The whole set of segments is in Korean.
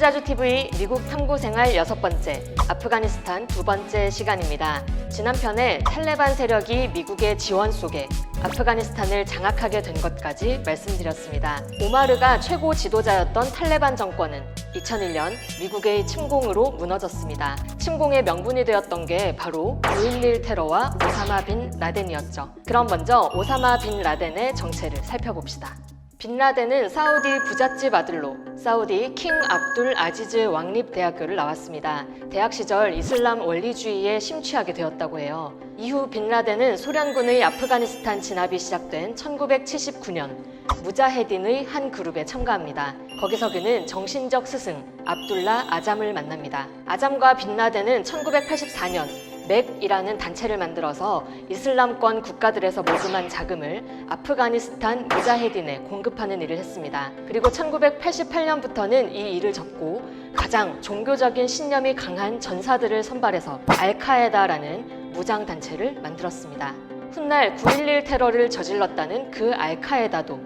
민주자주TV 미국 탐구생활 6번째, 아프가니스탄 2번째 시간입니다. 지난 편에 탈레반 세력이 미국의 지원 속에 아프가니스탄을 장악하게 된 것까지 말씀드렸습니다. 오마르가 최고 지도자였던 탈레반 정권은 2001년 미국의 침공으로 무너졌습니다. 침공의 명분이 되었던 게 바로 9.11 테러와 오사마 빈 라덴이었죠. 그럼 먼저 오사마 빈 라덴의 정체를 살펴봅시다. 빈 라덴은 사우디 부잣집 아들로 사우디 킹 압둘 아지즈 왕립 대학교를 나왔습니다. 대학 시절 이슬람 원리주의에 심취하게 되었다고 해요. 이후 빈 라덴은 소련군의 아프가니스탄 진압이 시작된 1979년 무자헤딘의 한 그룹에 참가합니다. 거기서 그는 정신적 스승 압둘라 아잠을 만납니다. 아잠과 빈 라덴은 1984년 맥이라는 단체를 만들어서 이슬람권 국가들에서 모금한 자금을 아프가니스탄 무자헤딘에 공급하는 일을 했습니다. 그리고 1988년부터는 이 일을 접고 가장 종교적인 신념이 강한 전사들을 선발해서 알카에다라는 무장단체를 만들었습니다. 훗날 9.11 테러를 저질렀다는 그 알카에다도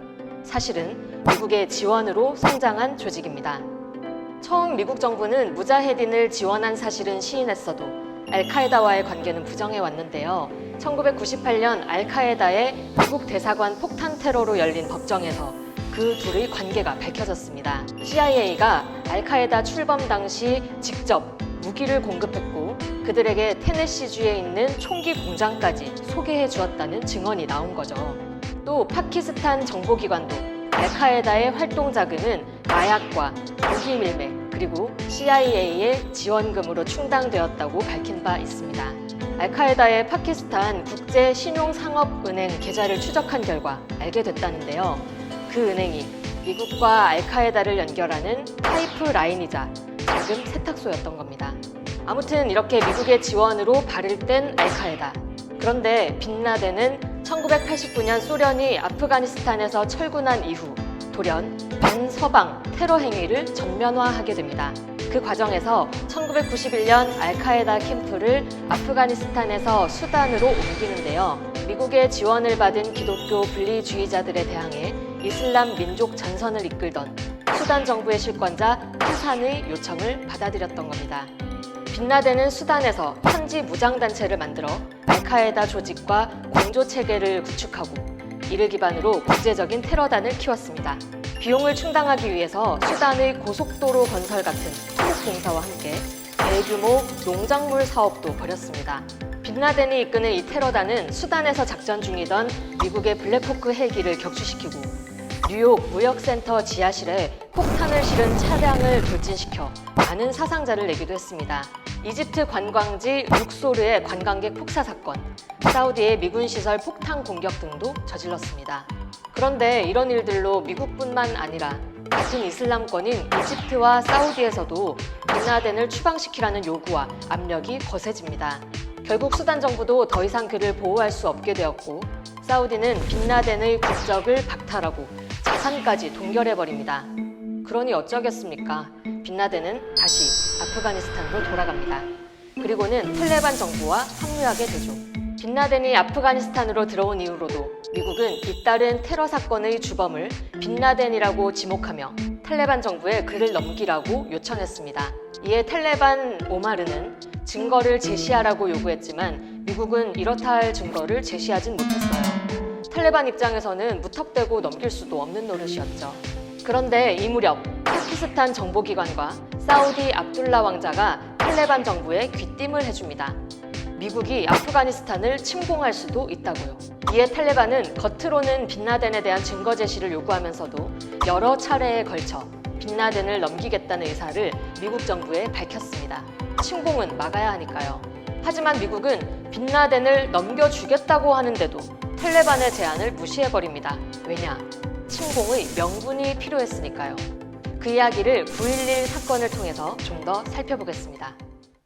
사실은 미국의 지원으로 성장한 조직입니다. 처음 미국 정부는 무자헤딘을 지원한 사실은 시인했어도 알카에다와의 관계는 부정해왔는데요. 1998년 알카에다의 미국 대사관 폭탄 테러로 열린 법정에서 그 둘의 관계가 밝혀졌습니다. CIA가 알카에다 출범 당시 직접 무기를 공급했고 그들에게 테네시주에 있는 총기 공장까지 소개해 주었다는 증언이 나온 거죠. 또 파키스탄 정보기관도 알카에다의 활동 자금은 마약과 무기 밀매 그리고 CIA의 지원금으로 충당되었다고 밝힌 바 있습니다. 알카에다의 파키스탄 국제신용상업은행 계좌를 추적한 결과 알게 됐다는데요. 그 은행이 미국과 알카에다를 연결하는 파이프라인이자 자금 세탁소였던 겁니다. 아무튼 이렇게 미국의 지원으로 발을 뗀 알카에다. 그런데 빈 라덴은 1989년 소련이 아프가니스탄에서 철군한 이후 돌연 반서방 테러 행위를 전면화하게 됩니다. 그 과정에서 1991년 알카에다 캠프를 아프가니스탄에서 수단으로 옮기는데요. 미국의 지원을 받은 기독교 분리주의자들에 대항해 이슬람 민족 전선을 이끌던 수단 정부의 실권자 하산의 요청을 받아들였던 겁니다. 빈 라덴은 수단에서 현지 무장단체를 만들어 알카에다 조직과 공조체계를 구축하고 이를 기반으로 국제적인 테러단을 키웠습니다. 비용을 충당하기 위해서 수단의 고속도로 건설 같은 토목공사와 함께 대규모 농작물 사업도 벌였습니다. 빈 라덴이 이끄는 이 테러단은 수단에서 작전 중이던 미국의 블랙호크 헬기를 격추시키고 뉴욕 무역센터 지하실에 폭탄을 실은 차량을 돌진시켜 많은 사상자를 내기도 했습니다. 이집트 관광지 룩소르의 관광객 폭사 사건, 사우디의 미군 시설 폭탄 공격 등도 저질렀습니다. 그런데 이런 일들로 미국뿐만 아니라 같은 이슬람권인 이집트와 사우디에서도 빈 라덴을 추방시키라는 요구와 압력이 거세집니다. 결국 수단 정부도 더 이상 그를 보호할 수 없게 되었고 사우디는 빈 라덴의 국적을 박탈하고 자산까지 동결해버립니다. 그러니 어쩌겠습니까? 빈 라덴은 다시 아프가니스탄으로 돌아갑니다. 그리고는 탈레반 정부와 합류하게 되죠. 빈 라덴이 아프가니스탄으로 들어온 이후로도 미국은 잇따른 테러 사건의 주범을 빈 라덴이라고 지목하며 탈레반 정부에 그를 넘기라고 요청했습니다. 이에 탈레반 오마르는 증거를 제시하라고 요구했지만 미국은 이렇다 할 증거를 제시하진 못했어요. 탈레반 입장에서는 무턱대고 넘길 수도 없는 노릇이었죠. 그런데 이 무렵 파키스탄 정보기관과 사우디 압둘라 왕자가 탈레반 정부에 귀띔을 해줍니다. 미국이 아프가니스탄을 침공할 수도 있다고요. 이에 탈레반은 겉으로는 빈 라덴에 대한 증거 제시를 요구하면서도 여러 차례에 걸쳐 빈 라덴을 넘기겠다는 의사를 미국 정부에 밝혔습니다. 침공은 막아야 하니까요. 하지만 미국은 빈 라덴을 넘겨주겠다고 하는데도 탈레반의 제안을 무시해버립니다. 왜냐? 침공의 명분이 필요했으니까요. 그 이야기를 9.11 사건을 통해서 좀 더 살펴보겠습니다.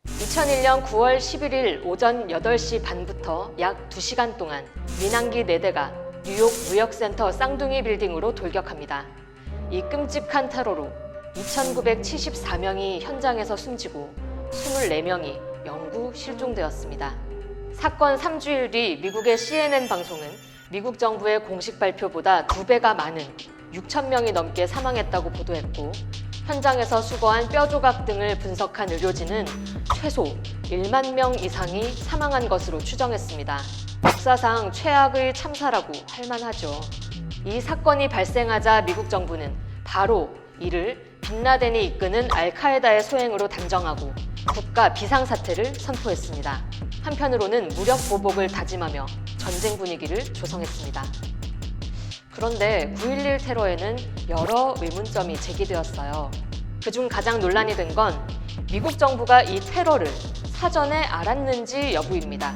2001년 9월 11일 오전 8시 반부터 약 2시간 동안 민항기 4대가 뉴욕 무역센터 쌍둥이 빌딩으로 돌격합니다. 이 끔찍한 테러로 2,974명이 현장에서 숨지고 24명이 영구 실종되었습니다. 사건 3주일 뒤 미국의 CNN 방송은 미국 정부의 공식 발표보다 2배가 많은 6,000명이 넘게 사망했다고 보도했고 현장에서 수거한 뼈 조각 등을 분석한 의료진은 최소 1만 명 이상이 사망한 것으로 추정했습니다. 역사상 최악의 참사라고 할 만하죠. 이 사건이 발생하자 미국 정부는 바로 이를 빈라덴이 이끄는 알카에다의 소행으로 단정하고 국가 비상사태를 선포했습니다. 한편으로는 무력 보복을 다짐하며 전쟁 분위기를 조성했습니다. 그런데 9.11 테러에는 여러 의문점이 제기되었어요. 그중 가장 논란이 된 건 미국 정부가 이 테러를 사전에 알았는지 여부입니다.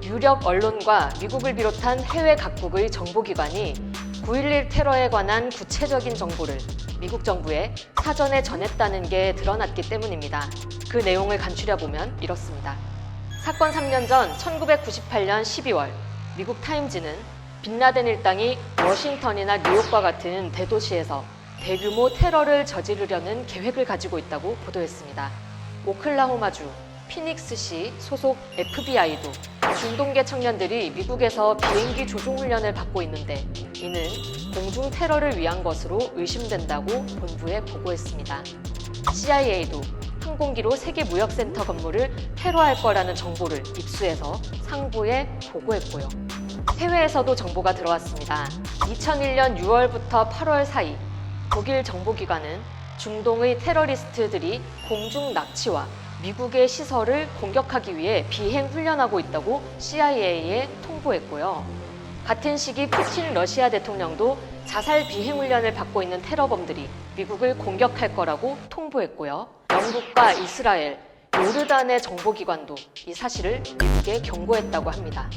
유력 언론과 미국을 비롯한 해외 각국의 정보기관이 9.11 테러에 관한 구체적인 정보를 미국 정부에 사전에 전했다는 게 드러났기 때문입니다. 그 내용을 간추려보면 이렇습니다. 사건 3년 전 1998년 12월 미국 타임지는 빈라덴 일당이 워싱턴이나 뉴욕과 같은 대도시에서 대규모 테러를 저지르려는 계획을 가지고 있다고 보도했습니다. 오클라호마주 피닉스시 소속 FBI도 중동계 청년들이 미국에서 비행기 조종 훈련을 받고 있는데 이는 공중 테러를 위한 것으로 의심된다고 본부에 보고했습니다. CIA도 항공기로 세계무역센터 건물을 테러할 거라는 정보를 입수해서 상부에 보고했고요. 해외에서도 정보가 들어왔습니다. 2001년 6월부터 8월 사이 독일 정보기관은 중동의 테러리스트들이 공중 납치와 미국의 시설을 공격하기 위해 비행 훈련하고 있다고 CIA에 통보했고요. 같은 시기 푸틴 러시아 대통령도 자살 비행 훈련을 받고 있는 테러범들이 미국을 공격할 거라고 통보했고요. 영국과 이스라엘, 요르단의 정보기관도 이 사실을 미국에 경고했다고 합니다.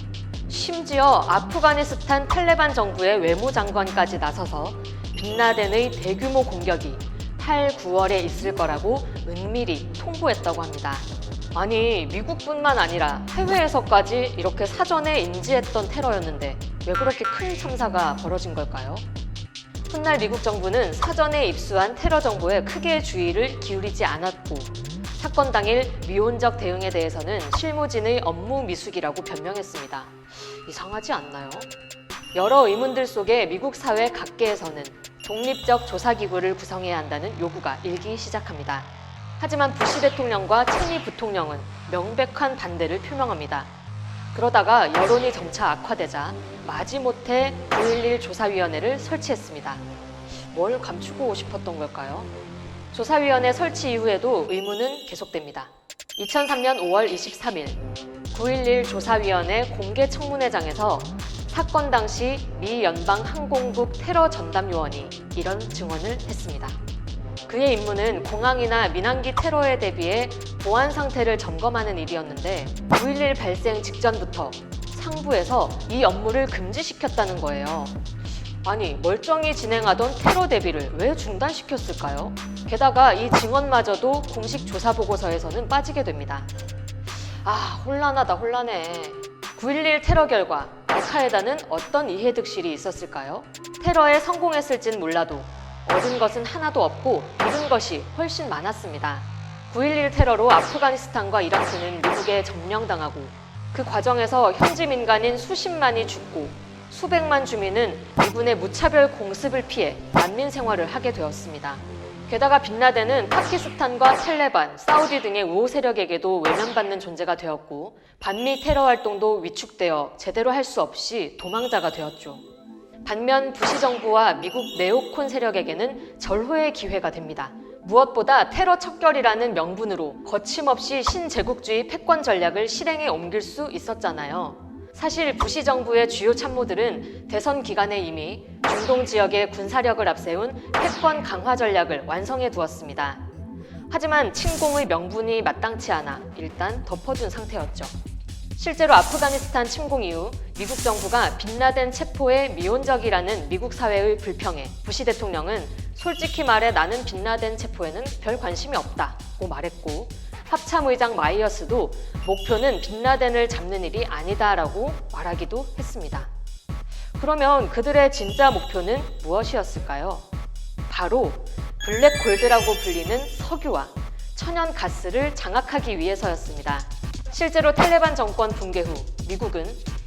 심지어 아프가니스탄 탈레반 정부의 외무장관까지 나서서 빈라덴의 대규모 공격이 8, 9월에 있을 거라고 은밀히 통보했다고 합니다. 아니, 미국뿐만 아니라 해외에서까지 이렇게 사전에 인지했던 테러였는데 왜 그렇게 큰 참사가 벌어진 걸까요? 훗날 미국 정부는 사전에 입수한 테러 정보에 크게 주의를 기울이지 않았고 사건 당일 미온적 대응에 대해서는 실무진의 업무 미숙이라고 변명했습니다. 이상하지 않나요? 여러 의문들 속에 미국 사회 각계에서는 독립적 조사기구를 구성해야 한다는 요구가 일기 시작합니다. 하지만 부시 대통령과 체니 부통령은 명백한 반대를 표명합니다. 그러다가 여론이 점차 악화되자 마지못해 9.11 조사위원회를 설치했습니다. 뭘 감추고 싶었던 걸까요? 조사위원회 설치 이후에도 의문은 계속됩니다. 2003년 5월 23일 9.11 조사위원회 공개청문회장에서 사건 당시 미 연방항공국 테러 전담요원이 이런 증언을 했습니다. 그의 임무는 공항이나 민항기 테러에 대비해 보안 상태를 점검하는 일이었는데 9.11 발생 직전부터 상부에서 이 업무를 금지시켰다는 거예요. 아니, 멀쩡히 진행하던 테러 대비를 왜 중단시켰을까요? 게다가 이 증언마저도 공식 조사 보고서에서는 빠지게 됩니다. 아, 혼란하다 혼란해. 9.11 테러 결과 알카에다는 어떤 이해득실이 있었을까요? 테러에 성공했을진 몰라도 얻은 것은 하나도 없고 잃은 것이 훨씬 많았습니다. 9.11 테러로 아프가니스탄과 이라크는 미국에 점령당하고 그 과정에서 현지 민간인 수십만이 죽고 수백만 주민은 미군의 무차별 공습을 피해 난민 생활을 하게 되었습니다. 게다가 빈라덴은 파키스탄과 탈레반, 사우디 등의 우호 세력에게도 외면받는 존재가 되었고 반미 테러 활동도 위축되어 제대로 할 수 없이 도망자가 되었죠. 반면 부시 정부와 미국 네오콘 세력에게는 절호의 기회가 됩니다. 무엇보다 테러 척결이라는 명분으로 거침없이 신제국주의 패권 전략을 실행에 옮길 수 있었잖아요. 사실 부시 정부의 주요 참모들은 대선 기간에 이미 중동 지역의 군사력을 앞세운 패권 강화 전략을 완성해 두었습니다. 하지만 침공의 명분이 마땅치 않아 일단 덮어둔 상태였죠. 실제로 아프가니스탄 침공 이후 미국 정부가 빈라덴 체포에 미온적이라는 미국 사회의 불평에 부시 대통령은 솔직히 말해 나는 빈라덴 체포에는 별 관심이 없다고 말했고 합참의장 마이어스도 목표는 빈라덴을 잡는 일이 아니다라고 말하기도 했습니다. 그러면 그들의 진짜 목표는 무엇이었을까요? 바로 블랙골드라고 불리는 석유와 천연가스를 장악하기 위해서였습니다. 실제로 탈레반 정권 붕괴 후 미국은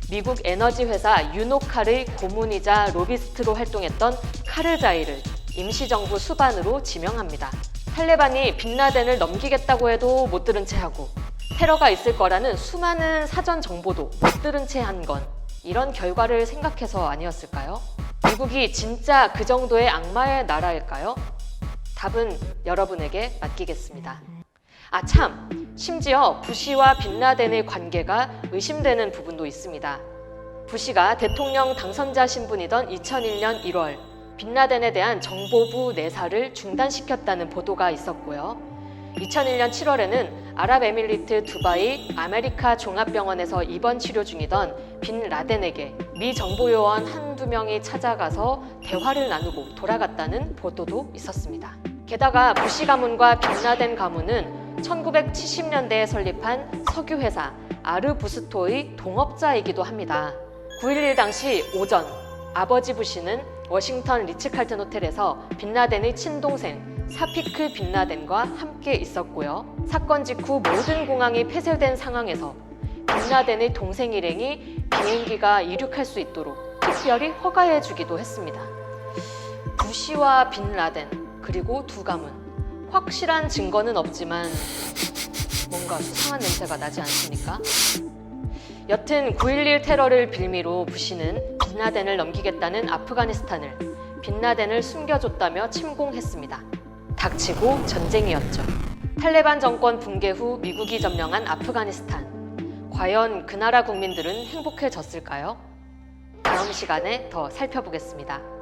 미국 에너지 회사 유노칼의 고문이자 로비스트로 활동했던 카르자이를 임시정부 수반으로 지명합니다. 탈레반이 빈라덴을 넘기겠다고 해도 못 들은 채 하고 테러가 있을 거라는 수많은 사전 정보도 못 들은 채 한 건 이런 결과를 생각해서 아니었을까요? 미국이 진짜 그 정도의 악마의 나라일까요? 답은 여러분에게 맡기겠습니다. 아 참! 심지어 부시와 빈라덴의 관계가 의심되는 부분도 있습니다. 부시가 대통령 당선자 신분이던 2001년 1월 빈라덴에 대한 정보부 내사를 중단시켰다는 보도가 있었고요. 2001년 7월에는 아랍에미리트 두바이 아메리카 종합병원에서 입원 치료 중이던 빈라덴에게 미 정보요원 한두 명이 찾아가서 대화를 나누고 돌아갔다는 보도도 있었습니다. 게다가 부시 가문과 빈라덴 가문은 1970년대에 설립한 석유회사 아르부스토의 동업자이기도 합니다. 9.11 당시 오전 아버지 부시는 워싱턴 리츠칼튼 호텔에서 빈라덴의 친동생 사피크 빈라덴과 함께 있었고요. 사건 직후 모든 공항이 폐쇄된 상황에서 빈라덴의 동생 일행이 비행기가 이륙할 수 있도록 특별히 허가해 주기도 했습니다. 부시와 빈라덴 그리고 두 가문 확실한 증거는 없지만 뭔가 수상한 냄새가 나지 않습니까? 여튼 9.11 테러를 빌미로 부시는 빈라덴을 넘기겠다는 아프가니스탄을 빈라덴을 숨겨줬다며 침공했습니다. 닥치고 전쟁이었죠. 탈레반 정권 붕괴 후 미국이 점령한 아프가니스탄. 과연 그 나라 국민들은 행복해졌을까요? 다음 시간에 더 살펴보겠습니다.